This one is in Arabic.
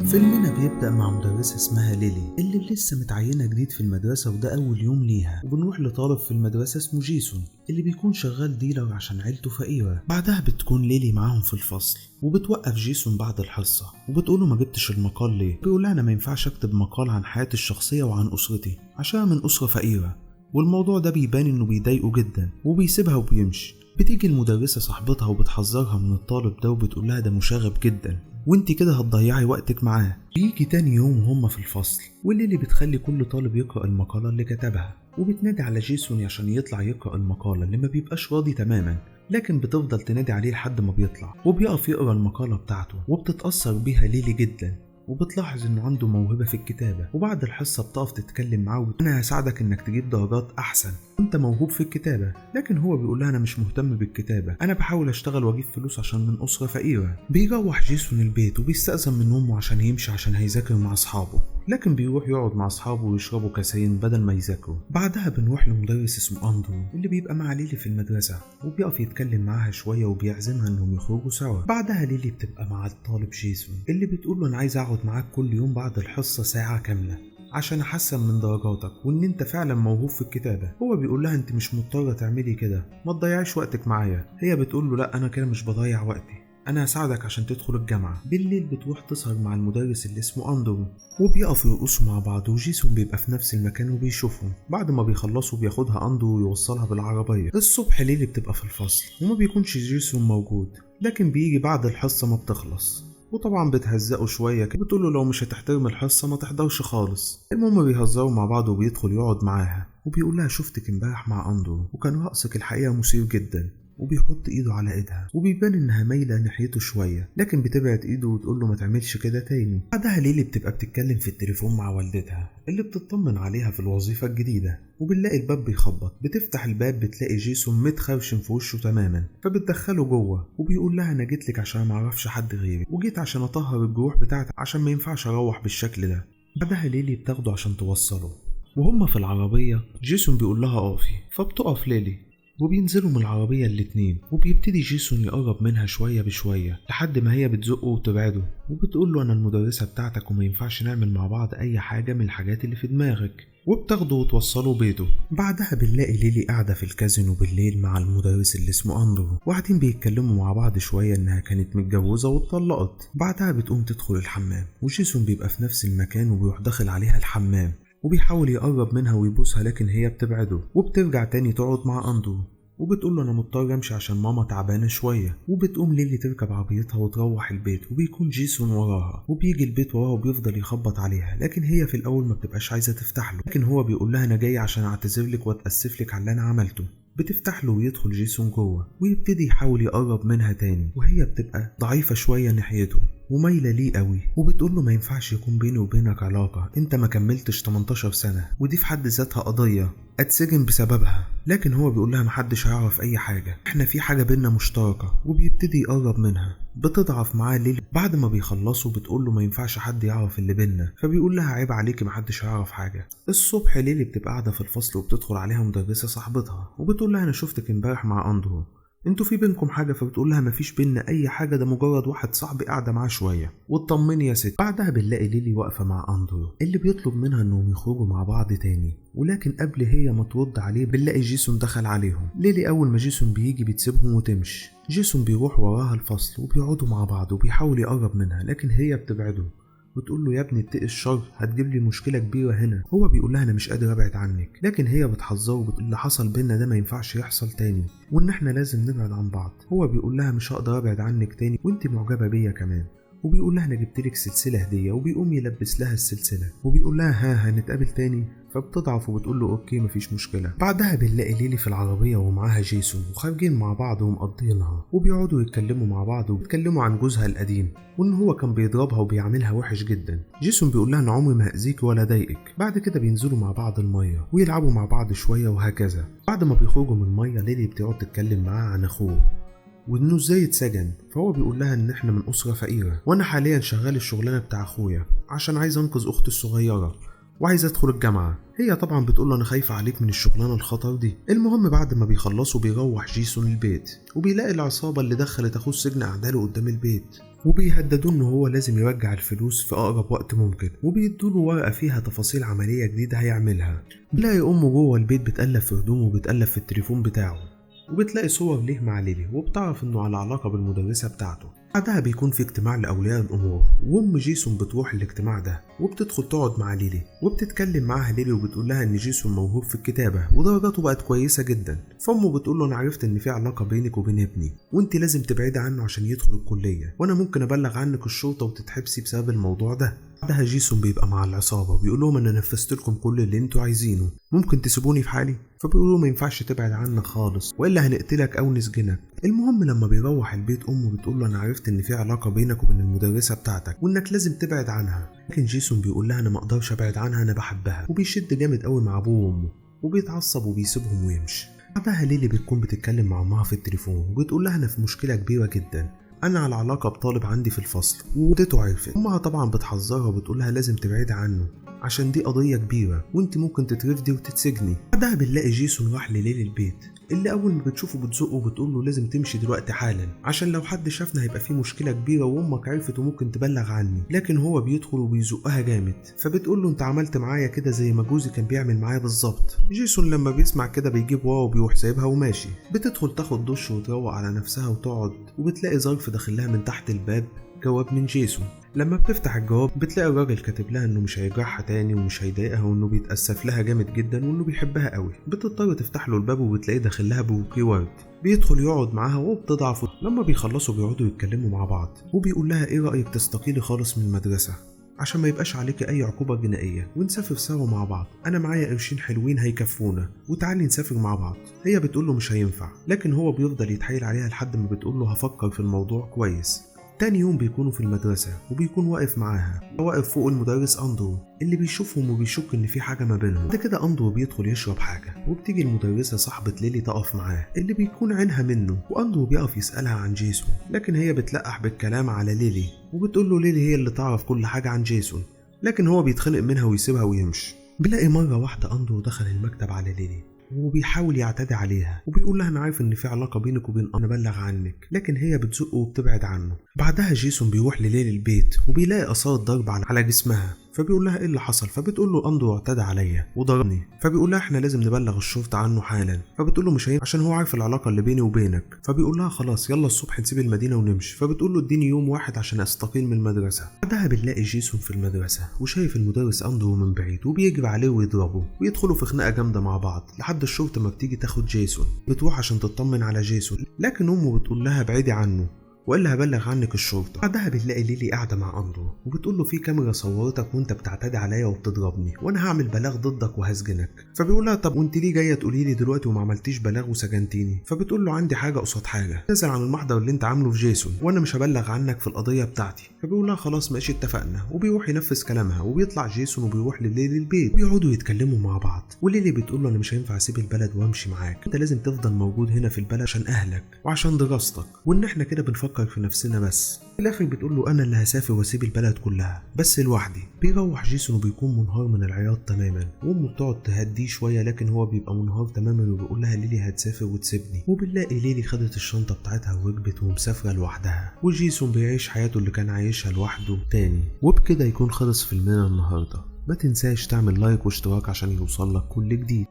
فيلمنا بيبدأ مع مدرسة اسمها ليلي اللي لسه متعينة جديد في المدرسة، وده أول يوم ليها. وبنروح لطالب في المدرسة اسمه جيسون اللي بيكون شغال ديلر عشان عيلته فقيرة. بعدها بتكون ليلي معاهم في الفصل، وبتوقف جيسون بعد الحصة وبتقوله ما جبتش المقال ليه؟ بيقولها أنا ما ينفعش أكتب مقال عن حياتي الشخصية وعن أسرتي عشان من أسرة فقيرة. والموضوع ده بيبان إنه بيضايقه جدا وبيسيبها وبيمشي. بتيجي المدرسة صاحبتها وبتحذرها من الطالب ده وبتقولها ده مشاغب جدا وانتي كده هتضيعي وقتك معاه. بيجي تاني يوم وهم في الفصل، والليلي بتخلي كل طالب يقرأ المقالة اللي كتبها، وبتنادي على جيسون عشان يطلع يقرأ المقالة اللي ما بيبقاش راضي تماما، لكن بتفضل تنادي عليه لحد ما بيطلع وبيقف يقرأ المقالة بتاعته. وبتتأثر بيها ليلي جدا وبتلاحظ انه عنده موهبة في الكتابة. وبعد الحصة بتقف تتكلم معاه انا هساعدك انك تجيب درجات احسن، انت موهوب في الكتابة. لكن هو بيقول لها انا مش مهتم بالكتابة، انا بحاول اشتغل واجيب فلوس عشان من اسرة فقيرة. بيروح جيسون البيت وبيستأذن من امه عشان يمشي عشان هيذاكر مع اصحابه، لكن بيروح يقعد مع اصحابه ويشربوا كاسين بدل ما يذاكروا. بعدها بنروح لمدرس اسمه اندرو اللي بيبقى مع ليلي في المدرسة، وبيقف يتكلم معاها شوية وبيعزمها انهم يخرجوا سوا. بعدها ليلي بتبقى مع الطالب جيسون اللي بتقول له انا عايز اقعد معاك كل يوم بعد الحصة ساعة كاملة عشان احسن من درجاتك وان انت فعلا موهوب في الكتابة. هو بيقول لها انت مش مضطرة تعملي كده، ما تضيعيش وقتك معايا. هي بتقول له لا انا كده مش بضيع وقتي، انا هساعدك عشان تدخل الجامعة. بالليل بتروح تسهر مع المدرس اللي اسمه اندرو وبيقفوا يرقصوا مع بعض، وجيسون بيبقى في نفس المكان وبيشوفهم. بعد ما بيخلصوا بياخدها اندرو ويوصلها بالعربية. الصبح ليلي بتبقى في الفصل وما بيكونش جيسون موجود، لكن بيجي بعد الحصة ما بتخلص، وطبعا بتهزقه شويه كده، بتقول له لو مش هتحترم الحصه ما تحضرش خالص. المهم بيهزروا مع بعض وبيدخل يقعد معاها وبيقول لها شفتك امبارح مع اندرو وكان رقصك الحقيقه مثير جدا، وبيحط ايده على ايدها وبيبان انها مايله ناحيته شويه، لكن بتبعد ايده وتقول له ما تعملش كده تاني. بعدها ليلي بتبقى بتتكلم في التليفون مع والدتها اللي بتطمن عليها في الوظيفه الجديده، وبنلاقي الباب بيخبط. بتفتح الباب بتلاقي جيسون متخرشم في وشه تماما، فبتدخله جوه وبيقول لها انا جيت لك عشان ما اعرفش حد غيري، وجيت عشان اطهر الجروح بتاعتي عشان ما ينفعش اروح بالشكل ده. بعدها ليلي بتاخده عشان توصله، وهما في العربيه جيسون بيقول لها اقفي، فبتقف ليلي وبينزلوا من العربية الاتنين. وبيبتدي جيسون يقرب منها شوية بشوية لحد ما هي بتزقه وتبعده، وبتقول له أنا المدرسة بتاعتك وما ينفعش نعمل مع بعض أي حاجة من الحاجات اللي في دماغك، وبتاخده وتوصله بيته. بعدها بنلاقي ليلي قاعدة في الكازينو بالليل مع المدرس اللي اسمه أندرو، وقاعدين بيتكلموا مع بعض شوية إنها كانت متجوزة واتطلقت. بعدها بتقوم تدخل الحمام، وجيسون بيبقى في نفس المكان وبيروح داخل عليها الحمام وبيحاول يقرب منها ويبوسها، لكن هي بتبعده. وبترجع تاني تقعد مع أندرو وبتقول له انا مضطر امشي عشان ماما تعبانه شويه. وبتقوم ليلي تركب عربيتها وتروح البيت، وبيكون جيسون وراها وبيجي البيت وراها وبيفضل يخبط عليها، لكن هي في الاول ما بتبقاش عايزه تفتح له، لكن هو بيقول لها انا جاي عشان اعتذر لك واتاسف لك على اللي انا عملته. بتفتح له ويدخل جيسون جوه ويبتدي يحاول يقرب منها تاني، وهي بتبقى ضعيفه شويه ناحيته ومايله ليه قوي، وبتقول له ما ينفعش يكون بيني وبينك علاقه، انت ما كملتش 18 سنه ودي في حد ذاتها قضيه اتسجن بسببها. لكن هو بيقول لها محدش هيعرف اي حاجه، احنا في حاجه بينا مشتركه، وبيبتدي يقرب منها. بتضعف معاه ليلي. بعد ما بيخلصوا بتقول له ما ينفعش حد يعرف اللي بينا، فبيقول لها عيب عليكي محدش هيعرف حاجه. الصبح ليلي بتبقى قاعده في الفصل وبتدخل عليها مدرسه صاحبتها وبتقول لها انا شفتك امبارح مع اندرو، انتوا في بينكم حاجه؟ فبتقول لها مفيش بينا اي حاجه، ده مجرد واحد صاحبي قاعده معاه شويه، واطمني يا ست. بعدها بنلاقي ليلي واقفه مع اندرو اللي بيطلب منها انهم يخرجوا مع بعض تاني، ولكن قبل هي ما ترد عليه بنلاقي جيسون دخل عليهم. ليلي اول ما جيسون بيجي بتسيبهم وتمشي. جيسون بيروح وراها الفصل وبيقعدوا مع بعض وبيحاول يقرب منها، لكن هي بتبعده وتقول له يا ابني اتقي الشر هتجيب لي مشكله كبيره هنا. هو بيقول لها انا مش قادر ابعد عنك، لكن هي بتحذره وبتقول اللي حصل بينا ده ما ينفعش يحصل تاني وان احنا لازم نبعد عن بعض. هو بيقول لها مش هقدر ابعد عنك تاني وانت معجبه بيا كمان، وبيقول لها انا جبت لك سلسله هديه، وبيقوم يلبس لها السلسله وبيقول لها ها هنتقابل تاني، فبتضعف وبتقول له اوكي مفيش مشكله. بعدها بنلاقي ليلي في العربيه ومعاها جيسون وخارجين مع بعض ومقضينها، وبيقعدوا يتكلموا مع بعض وبيتكلموا عن جوزها القديم وان هو كان بيضربها وبيعاملها وحش جدا. جيسون بيقول لها انا عمري ما هاذيك ولا ضايقك. بعد كده بينزلوا مع بعض الميه ويلعبوا مع بعض شويه وهكذا. بعد ما بيخرجوا من الميه ليلي بتقعد تتكلم معاه عن اخوه وانه ازاي اتسجن، فهو بيقول لها ان احنا من اسره فقيره وانا حاليا شغال الشغلانه بتاع اخويا عشان عايز انقذ اختي الصغيره، وعايز ادخل الجامعه. هي طبعا بتقول له انا خايفه عليك من الشغلانه الخطر دي. المهم بعد ما بيخلصوا بيروح جيسون البيت وبيلاقي العصابه اللي دخلت اخوه السجن قاعده له قدام البيت وبيهددوه ان هو لازم يرجع الفلوس في اقرب وقت ممكن وبيدوله ورقه فيها تفاصيل عمليه جديده هيعملها. بيلاقي امه جوه البيت بتقلب في هدومه وبتقلب في التليفون بتاعه وبتلاقي صور ليه مع ليلي وبتعرف انه على علاقه بالمدرسه بتاعته. بعدها بيكون في اجتماع لاولياء الامور وام جيسون بتروح الاجتماع ده وبتدخل تقعد مع ليلي وبتتكلم معاها ليلي وبتقول لها ان جيسون موهوب في الكتابه ودرجاته بقت كويسه جدا. فامه بتقول له انا عرفت ان في علاقه بينك وبين ابني وانت لازم تبعدي عنه عشان يدخل الكليه وانا ممكن ابلغ عنك الشرطه وتتحبسي بسبب الموضوع ده. بعدها جيسون بيبقى مع العصابه وبيقول لهم انا نفذت لكم كل اللي انتوا عايزينه، ممكن تسيبوني في حالي؟ فبيقولوا ما ينفعش تبعد عنك خالص والا هنقتلك او نسجنك. المهم لما بيروح البيت امه بتقول له انا عرفت ان في علاقه بينك وبين المدرسه بتاعتك وانك لازم تبعد عنها. لكن جيسون بيقول لها انا ما اقدرش ابعد عنها، انا بحبها، وبيشد جامد قوي مع ابوه وامه وبيتعصب وبيسيبهم ويمشي. بعدها ليلي بتكون بتتكلم مع امها في التليفون وبتقول لها انا في مشكله كبيره جدا، انا على علاقه بطالب عندي في الفصل وودته عرفت. امها طبعا بتحذرها وبتقول لها لازم تبعدي عنه عشان دي قضيه كبيره وانت ممكن تترفدي وتتسجني. بعدها بنلاقي جيسون راح لليلي البيت اللي اول ما بتشوفه بتزقه وبتقول له لازم تمشي دلوقتي حالا عشان لو حد شافنا هيبقى في مشكله كبيره وامك عرفت وممكن تبلغ عني. لكن هو بيدخل وبيزقها جامد فبتقول له انت عملت معايا كده زي ما جوزي كان بيعمل معايا بالظبط. جيسون لما بيسمع كده بيجيب ورا وبيروح سايبها وماشي. بتدخل تاخد دش وتروق على نفسها وتقعد وبتلاقي ظرف داخلها من تحت الباب جواب من جيسون. لما بتفتح الجواب بتلاقي الراجل كاتب لها انه مش هيجرحها تاني ومش هيضايقها وانه بيتأسف لها جامد جدا وانه بيحبها قوي. بتضطر تفتح له الباب وبتلاقيه داخل لها بوكيه ورد. بيدخل يقعد معاها وبتضعف. لما بيخلصوا بيقعدوا يتكلموا مع بعض وبيقول لها ايه رأيك تستقيلي خالص من المدرسة عشان ما يبقاش عليك اي عقوبة جنائية ونسافر سوا مع بعض، انا معايا قرشين حلوين هيكفونا وتعالي نسافر مع بعض. هي بتقول له مش هينفع لكن هو بيفضل يتحايل عليها لحد ما بتقول له هفكر في الموضوع كويس. تاني يوم بيكونوا في المدرسة وبيكون واقف معاها، واقف فوق المدرس أندرو اللي بيشوفهم وبيشك إن في حاجة ما بينهم. بعد كده أندرو بيدخل يشرب حاجة وبتيجي المدرسة صاحبة ليلي تقف معاه اللي بيكون عينها منه وأندرو بيقف يسألها عن جيسون لكن هي بتلقح بالكلام على ليلي وبتقول له ليلي هي اللي تعرف كل حاجة عن جيسون لكن هو بيتخنق منها ويسيبها ويمشي. بيلاقي مرة واحدة أندرو دخل المكتب على ليلي وبيحاول يعتدي عليها وبيقول لها انا عارف ان في علاقه بينك وبين انا بلغ عنك لكن هي بتزقه وبتبعد عنه. بعدها جيسون بيروح لليلي البيت وبيلاقي اثار ضرب على جسمها فبيقول لها ايه اللي حصل؟ فبتقول له اندرو اعتدى عليا وضربني. فبيقول لها احنا لازم نبلغ الشرطه عنه حالا. فبتقول له مش هينفع عشان هو عارف العلاقه اللي بيني وبينك. فبيقول لها خلاص يلا الصبح نسيب المدينه ونمشي. فبتقول له اديني يوم واحد عشان استقيل من المدرسه. بعدها بنلاقي جيسون في المدرسه وشايف المدرس اندرو من بعيد وبيجري عليه ويضربه ويدخلوا في خناقه جامده مع بعض لحد الشرطه ما بتيجي تاخد جيسون. بتروح عشان تطمن على جيسون لكن امه بتقول لها ابعدي عنه والا هبلغ عنك الشرطه. بعدها بنلاقي ليلي قاعده مع اندرو وبتقول له في كاميرا صورتك وانت بتعتدي عليا وبتضربني وانا هعمل بلاغ ضدك وهسجنك. فبيقول لها طب وانت ليه جايه تقولي لي دلوقتي وما عملتيش بلاغ وسجنتيني؟ فبتقول له عندي حاجه قصاد حاجه، نزل عن المحضر اللي انت عامله في جيسون وانا مش هبلغ عنك في القضيه بتاعتي. فبيقول لها خلاص ماشي اتفقنا وبيروح ينفذ كلامها وبيطلع جيسون وبيروح لليلي البيت ويقعدوا يتكلموا مع بعض. وليلي بتقول له انا مش هينفع اسيب البلد وامشي معاك، انت لازم تفضل موجود هنا في البلد عشان اهلك وعشان دراستك وان احنا كده بنفكر في نفسنا بس. في الاخر بتقول له انا اللي هسافر واسيب البلد كلها بس لوحدي. بيروح جيسون وبيكون منهار من العياط تماما وامه بتقعد تهديه شويه لكن هو بيبقى منهار تماما وبيقول لها ليلي هتسافر وتسيبني. وبنلاقي ليلي خدت الشنطه بتاعتها وركبت ومسافره لوحدها وجيسون بيعيش حياته اللي كان عايشها لوحده تاني. وبكده يكون خلص فيلمنا النهارده. ما تنساش تعمل لايك واشتراك عشان يوصلك كل جديد.